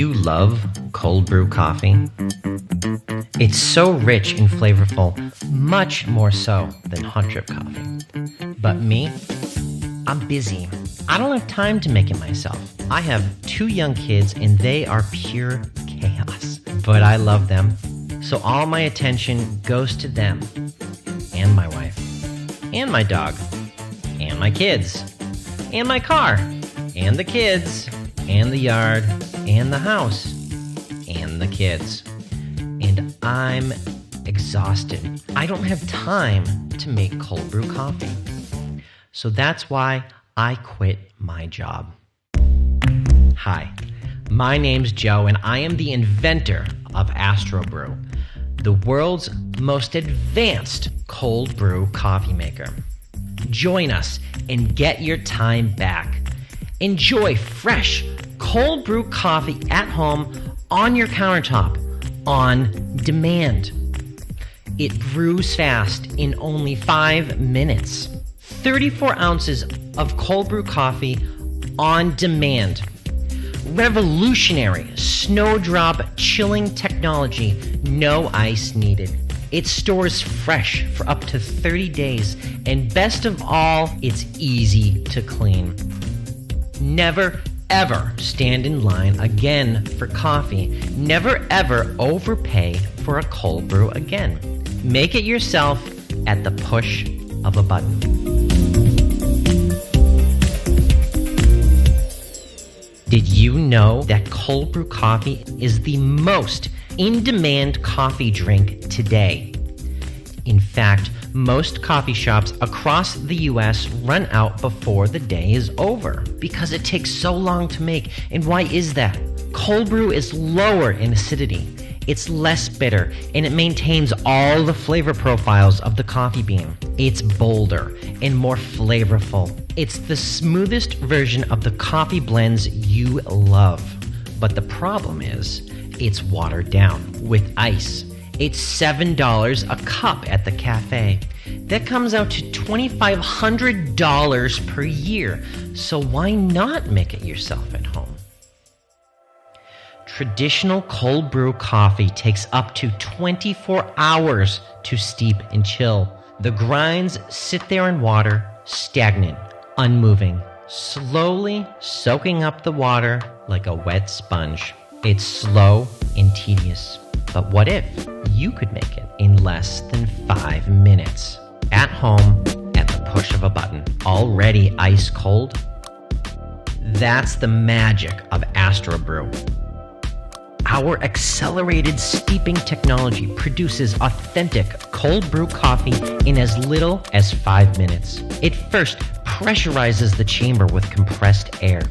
you love cold brew coffee? It's so rich and flavorful, much more so than hot drip coffee. But me, I'm busy. I don't have time to make it myself. I have 2 young kids and they are pure chaos. But I love them, so all my attention goes to them, and my wife, and my dog, and my kids, and my car, and the kids, and the yard, and the house, and the kids. And I'm exhausted. I don't have time to make cold brew coffee. So that's why I quit my job. Hi, my name's Joe, and I am the inventor of AstroBrew, the world's most advanced cold brew coffee maker. Join us and get your time back. Enjoy fresh cold brew coffee at home, on your countertop, on demand. It brews fast in only 5 minutes. 34 ounces of cold brew coffee on demand. Revolutionary snowdrop chilling technology, no ice needed. It stores fresh for up to 30 days, and best of all, it's easy to clean. Never ever stand in line again for coffee. Never ever overpay for a cold brew again. Make it yourself at the push of a button. Did you know that cold brew coffee is the most in-demand coffee drink today? In fact, most coffee shops across the US run out before the day is over because it takes so long to make. And why is that? Cold brew is lower in acidity. It's less bitter, and it maintains all the flavor profiles of the coffee bean. It's bolder and more flavorful. It's the smoothest version of the coffee blends you love. But the problem is, it's watered down with ice. It's $7 a cup at the cafe. That comes out to $2,500 per year. So why not make it yourself at home? Traditional cold brew coffee takes up to 24 hours to steep and chill. The grinds sit there in water, stagnant, unmoving, slowly soaking up the water like a wet sponge. It's slow and tedious. But what if you could make it in less than 5 minutes? At home, at the push of a button, already ice cold? That's the magic of AstroBrew. Our accelerated steeping technology produces authentic cold brew coffee in as little as 5 minutes. It first pressurizes the chamber with compressed air.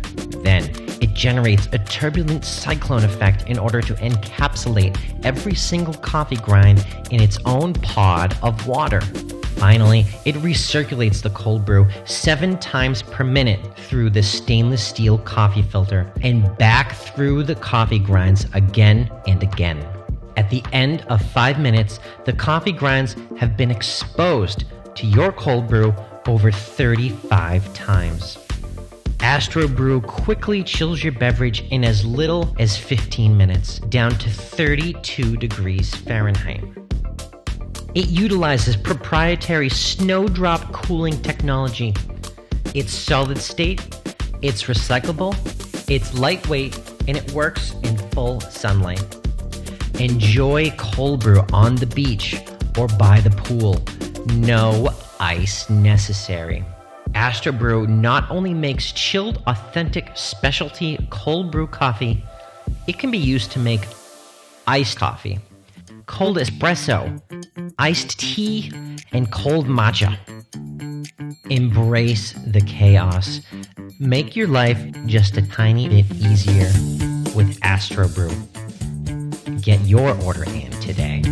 Then, it generates a turbulent cyclone effect in order to encapsulate every single coffee grind in its own pod of water. Finally, it recirculates the cold brew 7 times per minute through the stainless steel coffee filter and back through the coffee grinds again and again. At the end of 5 minutes, the coffee grinds have been exposed to your cold brew over 35 times. AstroBrew quickly chills your beverage in as little as 15 minutes, down to 32 degrees Fahrenheit. It utilizes proprietary snowdrop cooling technology. It's solid state, it's recyclable, it's lightweight, and it works in full sunlight. Enjoy cold brew on the beach or by the pool. No ice necessary. AstroBrew not only makes chilled, authentic, specialty cold brew coffee, it can be used to make iced coffee, cold espresso, iced tea, and cold matcha. Embrace the chaos. Make your life just a tiny bit easier with AstroBrew. Get your order in today.